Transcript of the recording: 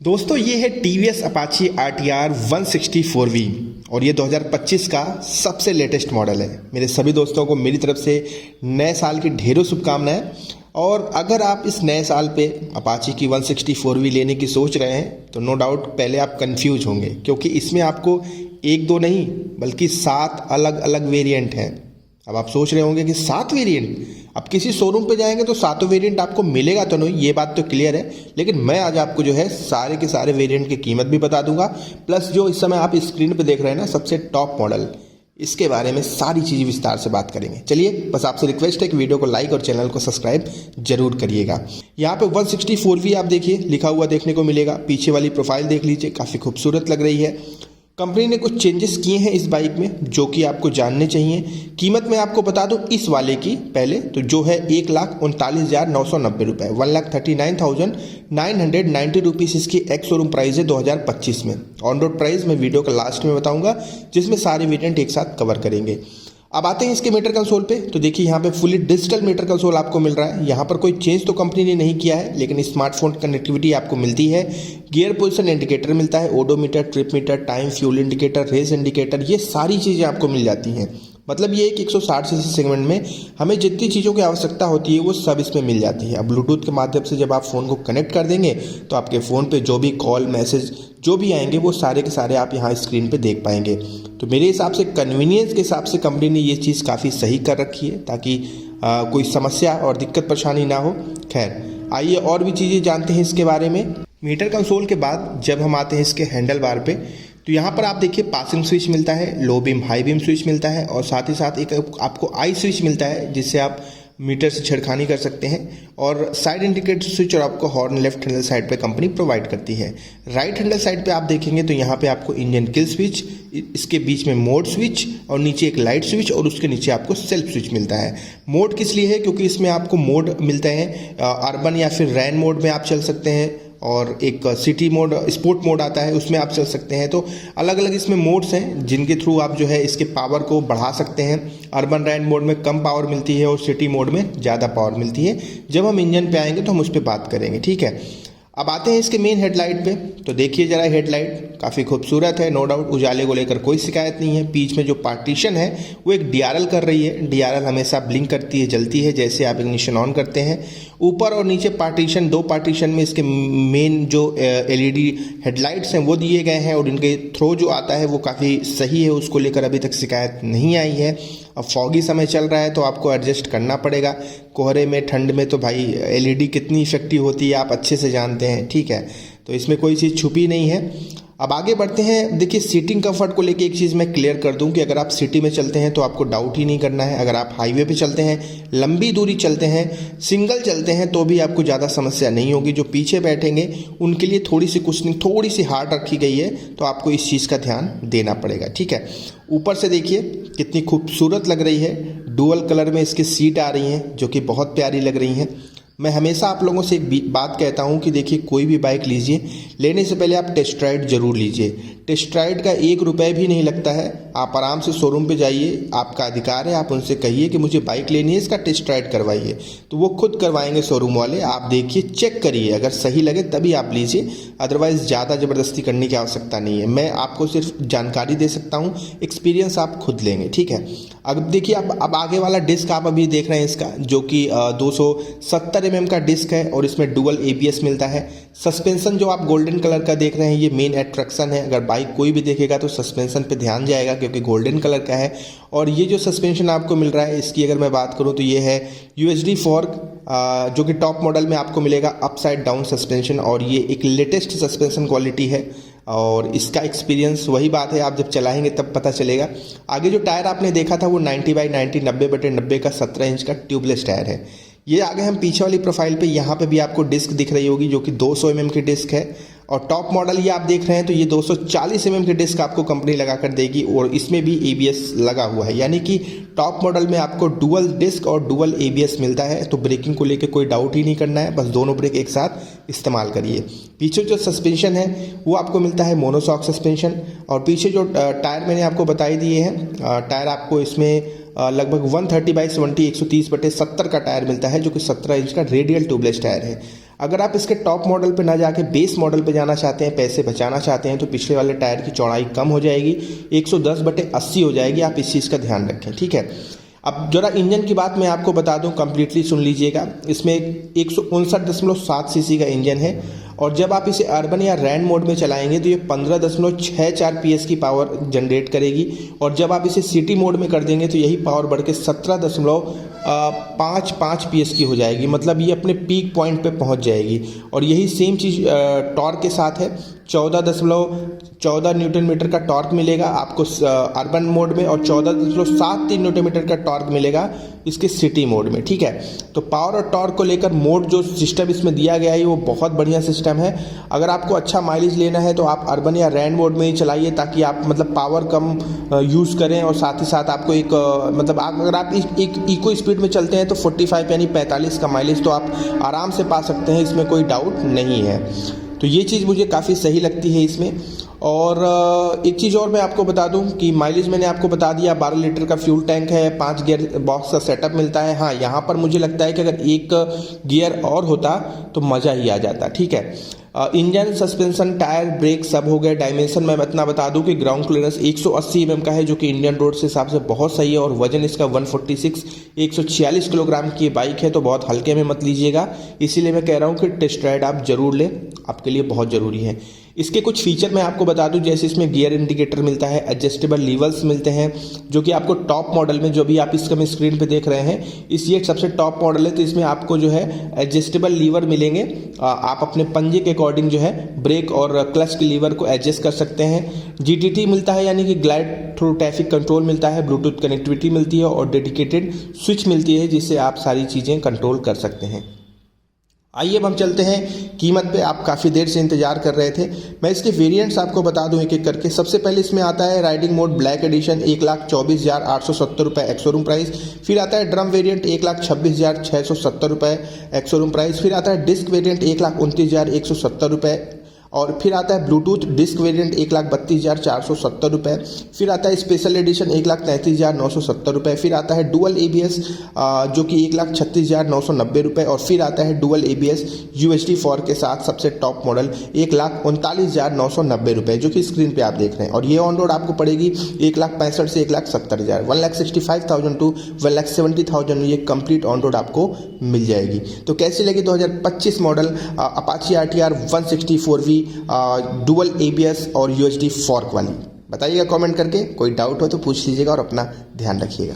दोस्तों ये है टीवीएस अपाची RTR 164V और ये 2025 का सबसे लेटेस्ट मॉडल है। मेरे सभी दोस्तों को मेरी तरफ से नए साल की ढेरों शुभकामनाएं। और अगर आप इस नए साल पे अपाची की 164V लेने की सोच रहे हैं तो नो डाउट पहले आप कंफ्यूज होंगे, क्योंकि इसमें आपको एक दो नहीं बल्कि 7 अलग अलग वेरिएंट हैं। अब आप सोच रहे होंगे कि 7 वेरिएंट, अब किसी शोरूम पे जाएंगे तो 7 वेरिएंट आपको मिलेगा तो नहीं, ये बात तो क्लियर है। लेकिन मैं आज आपको जो है सारे के सारे वेरिएंट की कीमत भी बता दूंगा, प्लस जो इस समय आप स्क्रीन पे देख रहे हैं ना सबसे टॉप मॉडल, इसके बारे में सारी चीज़ें विस्तार से बात करेंगे। चलिए बस आपसे रिक्वेस्ट है कि वीडियो को लाइक और चैनल को सब्सक्राइब जरूर करिएगा। यहाँ पे 164V आप देखिए लिखा हुआ देखने को मिलेगा। पीछे वाली प्रोफाइल देख लीजिए, काफ़ी खूबसूरत लग रही है। कंपनी ने कुछ चेंजेस किए हैं इस बाइक में जो कि आपको जानने चाहिए। कीमत मैं आपको बता दूं इस वाले की पहले तो जो है 1,39,990 रुपये, 1,39,990 रुपीज़ इसकी एक्स शोरूम प्राइस है 2025 में। ऑन रोड प्राइस मैं वीडियो का लास्ट में बताऊंगा, जिसमें सारे वेरिएंट एक साथ कवर करेंगे। अब आते हैं इसके मीटर कंसोल पे, तो देखिए यहाँ पे फुली डिजिटल मीटर कंसोल आपको मिल रहा है। यहाँ पर कोई चेंज तो कंपनी ने नहीं किया है, लेकिन स्मार्टफोन कनेक्टिविटी आपको मिलती है। गियर पोजीशन इंडिकेटर मिलता है, odometer, trip meter, time, fuel indicator, race indicator, ये सारी चीज़ें आपको मिल जाती हैं। मतलब ये एक 160 सीसी सेगमेंट में हमें जितनी चीज़ों की आवश्यकता होती है वो सब इसमें मिल जाती है। अब ब्लूटूथ के माध्यम से जब आप फ़ोन को कनेक्ट कर देंगे तो आपके फ़ोन पे जो भी कॉल मैसेज जो भी आएंगे वो सारे के सारे आप यहाँ स्क्रीन पे देख पाएंगे। तो मेरे हिसाब से कन्वीनियंस के हिसाब से कंपनी ने ये चीज़ काफ़ी सही कर रखी है, ताकि कोई समस्या और दिक्कत परेशानी ना हो। खैर आइए और भी चीज़ें जानते हैं इसके बारे में। मीटर कंसोल के बाद जब हम आते हैं इसके हैंडल बार पे, तो यहाँ पर आप देखिए पासिंग स्विच मिलता है, low beam high beam switch मिलता है, और साथ ही साथ एक आपको आई स्विच मिलता है जिससे आप मीटर से छेड़खानी कर सकते हैं। और साइड इंडिकेटर स्विच और आपको हॉर्न लेफ्ट हैंडल साइड पे कंपनी प्रोवाइड करती है। राइट हैंडल साइड पे आप देखेंगे तो यहाँ पे आपको इंजन किल स्विच, इसके बीच में मोड स्विच और नीचे एक लाइट स्विच और उसके नीचे आपको सेल्फ स्विच मिलता है। मोड किस लिए है, क्योंकि इसमें आपको मोड मिलते हैं अर्बन या फिर रैन मोड में आप चल सकते हैं, और एक सिटी मोड, स्पोर्ट मोड आता है उसमें आप चल सकते हैं। तो अलग अलग इसमें मोड्स हैं जिनके थ्रू आप जो है इसके पावर को बढ़ा सकते हैं। अर्बन रैन मोड में कम पावर मिलती है और सिटी मोड में ज़्यादा पावर मिलती है। जब हम इंजन पे आएंगे तो हम उस पर बात करेंगे, ठीक है। अब आते हैं इसके मेन हेडलाइट पे, तो देखिए जरा हेडलाइट काफ़ी खूबसूरत है, नो डाउट। उजाले को लेकर कोई शिकायत नहीं है। बीच में जो पार्टीशन है वो एक DRL कर रही है। DRL हमेशा ब्लिंक करती है, जलती है जैसे आप इग्निशन ऑन करते हैं। ऊपर और नीचे पार्टीशन, 2 पार्टीशन में इसके मेन जो LED हेडलाइट्स हैं वो दिए गए हैं, और इनके थ्रो जो आता है वो काफ़ी सही है, उसको लेकर अभी तक शिकायत नहीं आई है। अब फॉगी समय चल रहा है तो आपको एडजस्ट करना पड़ेगा। कोहरे में, ठंड में तो भाई LED कितनी इफेक्टिव होती है आप अच्छे से जानते हैं, ठीक है। तो इसमें कोई चीज़ छुपी नहीं है। अब आगे बढ़ते हैं। देखिए सीटिंग कंफर्ट को लेके एक चीज़ मैं क्लियर कर दूं कि अगर आप सिटी में चलते हैं तो आपको डाउट ही नहीं करना है। अगर आप हाईवे पे चलते हैं, लंबी दूरी चलते हैं, सिंगल चलते हैं तो भी आपको ज़्यादा समस्या नहीं होगी। जो पीछे बैठेंगे उनके लिए थोड़ी सी कुशनिंग थोड़ी सी हार्ड रखी गई है, तो आपको इस चीज़ का ध्यान देना पड़ेगा, ठीक है। ऊपर से देखिए कितनी खूबसूरत लग रही है, डुअल कलर में इसकी सीट आ रही हैं जो कि बहुत प्यारी लग रही हैं। मैं हमेशा आप लोगों से एक बात कहता हूं कि देखिए कोई भी बाइक लीजिए, लेने से पहले आप टेस्ट राइड जरूर लीजिए। टेस्ट राइड का 1 रुपये भी नहीं लगता है। आप आराम से शोरूम पे जाइए, आपका अधिकार है, आप उनसे कहिए कि मुझे बाइक लेनी है, इसका टेस्ट राइड करवाइए, तो वो खुद करवाएंगे शोरूम वाले। आप देखिए, चेक करिए, अगर सही लगे तभी आप लीजिए, अदरवाइज़ ज़्यादा ज़बरदस्ती करने की आवश्यकता नहीं है। मैं आपको सिर्फ जानकारी दे सकता हूँ, एक्सपीरियंस आप खुद लेंगे, ठीक है। अब देखिए अब आगे वाला डिस्क आप अभी देख रहे हैं इसका, जो कि 270 mm का डिस्क है और इसमें डुअल ABS मिलता है। सस्पेंशन जो आप गोल्डन कलर का देख रहे हैं ये मेन अट्रैक्शन है। अगर बाइक कोई भी देखेगा तो सस्पेंशन पे ध्यान जाएगा, क्योंकि गोल्डन कलर का है। और ये जो सस्पेंशन आपको मिल रहा है इसकी अगर मैं बात करूँ तो ये है USD फॉर्क, जो कि टॉप मॉडल में आपको मिलेगा अपसाइड डाउन सस्पेंशन, और ये एक लेटेस्ट सस्पेंशन क्वालिटी है। और इसका एक्सपीरियंस वही बात है, आप जब चलाएंगे तब पता चलेगा। आगे जो टायर आपने देखा था वो 90/90 90/90 का 17 इंच का ट्यूबलेस टायर है। ये आगे हम पीछे वाली प्रोफाइल पे यहाँ पे भी आपको डिस्क दिख रही होगी जो कि 200 mm की डिस्क है। और टॉप मॉडल ये आप देख रहे हैं तो ये 240 mm की डिस्क आपको कंपनी लगा कर देगी, और इसमें भी ABS लगा हुआ है। यानी कि टॉप मॉडल में आपको डुअल डिस्क और डुअल ABS मिलता है। तो ब्रेकिंग को लेकर कोई डाउट ही नहीं करना है, बस दोनों ब्रेक एक साथ इस्तेमाल करिए। पीछे जो सस्पेंशन है वो आपको मिलता है मोनोशॉक सस्पेंशन, और पीछे जो टायर मैंने आपको बताई दिए हैं, टायर आपको इसमें लगभग 130/70 130/70 का टायर मिलता है, जो कि 17 इंच का रेडियल ट्यूबलेस टायर है। अगर आप इसके टॉप मॉडल पे ना जाके बेस मॉडल पे जाना चाहते हैं, पैसे बचाना चाहते हैं, तो पिछले वाले टायर की चौड़ाई कम हो जाएगी, 110/80 हो जाएगी। आप इस चीज़ का ध्यान रखें, ठीक है। अब जरा इंजन की बात मैं आपको बता दूं, कंप्लीटली सुन लीजिएगा। इसमें 159.7 सीसी का इंजन है और जब आप इसे अर्बन या रैन मोड में चलाएंगे तो ये 15.64 PS की पावर जनरेट करेगी और जब आप इसे सिटी मोड में कर देंगे तो यही पावर बढ़ के 17.55 PS की हो जाएगी। मतलब ये अपने पीक पॉइंट पे पहुंच जाएगी और यही सेम चीज़ टॉर्क के साथ है। 14.14 न्यूटन मीटर का टॉर्क मिलेगा आपको अर्बन मोड में और 14.73 न्यूटन मीटर का टॉर्क मिलेगा इसके सिटी मोड में, ठीक है। तो पावर और टॉर्क को लेकर मोड जो सिस्टम इसमें दिया गया है वो बहुत बढ़िया सिस्टम है। अगर आपको अच्छा माइलेज लेना है तो आप अर्बन या रैन मोड में ही चलाइए ताकि आप मतलब पावर कम यूज़ करें और साथ ही साथ आपको एक मतलब अगर आप एक इको स्पीड में चलते हैं तो 45 यानी 45 का माइलेज तो आप आराम से पा सकते हैं, इसमें कोई डाउट नहीं है। तो ये चीज़ मुझे काफ़ी सही लगती है इसमें। और एक चीज़ और मैं आपको बता दूं कि माइलेज मैंने आपको बता दिया, 12 लीटर का फ्यूल टैंक है, 5 गियर बॉक्स का सेटअप मिलता है। हाँ, यहाँ पर मुझे लगता है कि अगर एक गियर और होता तो मज़ा ही आ जाता, ठीक है। इंजन, सस्पेंशन, टायर, ब्रेक सब हो गए। डायमेंशन मैं इतना बता दूं कि ग्राउंड क्लियरेंस 180 mm का है जो कि इंडियन रोड से हिसाब से बहुत सही है और वजन इसका 146 किलोग्राम की बाइक है, तो बहुत हल्के में मत लीजिएगा। इसीलिए मैं कह रहा हूं कि टेस्ट राइड आप जरूर लें, आपके लिए बहुत ज़रूरी है। इसके कुछ फीचर मैं आपको बता दूं, जैसे इसमें गियर इंडिकेटर मिलता है, एडजस्टेबल लीवर्स मिलते हैं जो कि आपको टॉप मॉडल में, जो भी आप इसका स्क्रीन पे देख रहे हैं, इस ये सबसे टॉप मॉडल है तो इसमें आपको जो है एडजस्टेबल लीवर मिलेंगे। आप अपने पंजे के अकॉर्डिंग जो है ब्रेक और क्लच के लीवर को एडजस्ट कर सकते हैं। GTT मिलता है यानी कि ग्लाइड थ्रू ट्रैफिक कंट्रोल मिलता है, ब्लूटूथ कनेक्टिविटी मिलती है और डेडिकेटेड स्विच मिलती है जिससे आप सारी चीज़ें कंट्रोल कर सकते हैं। आइए अब हम चलते हैं कीमत पे। आप काफ़ी देर से इंतजार कर रहे थे, मैं इसके वेरिएंट्स आपको बता दूं एक एक करके। सबसे पहले इसमें आता है राइडिंग मोड ब्लैक एडिशन, 1,24,870 रुपये एक्स शोरूम प्राइस। फिर आता है ड्रम वेरिएंट 1,26,670 रुपये एक्स शोरूम प्राइस। फिर आता है डिस्क वेरिएंट 1,29,170 रुपये और फिर आता है ब्लूटूथ डिस्क वेरिएंट 1,32,470 रुपये। फिर आता है स्पेशल एडिशन 1,33,970 रुपये। फिर आता है डुअल ABS जो कि 1,36,990 रुपये और फिर आता है डुअल ABS UHD4 के साथ सबसे टॉप मॉडल 1,39,990 रुपये जो कि स्क्रीन पे आप देख रहे हैं। और ये ऑन रोड आपको पड़ेगी 1,65,000 से 1,70,000, 1,65,000 टू 1,70,000 में ये कंप्लीट ऑन रोड आपको मिल जाएगी। तो कैसी लगी 2025 model Apache RTR 164V dual ABS और UHD4 वाली? बताइएगा कमेंट करके। कोई डाउट हो तो पूछ लीजिएगा और अपना ध्यान रखिएगा।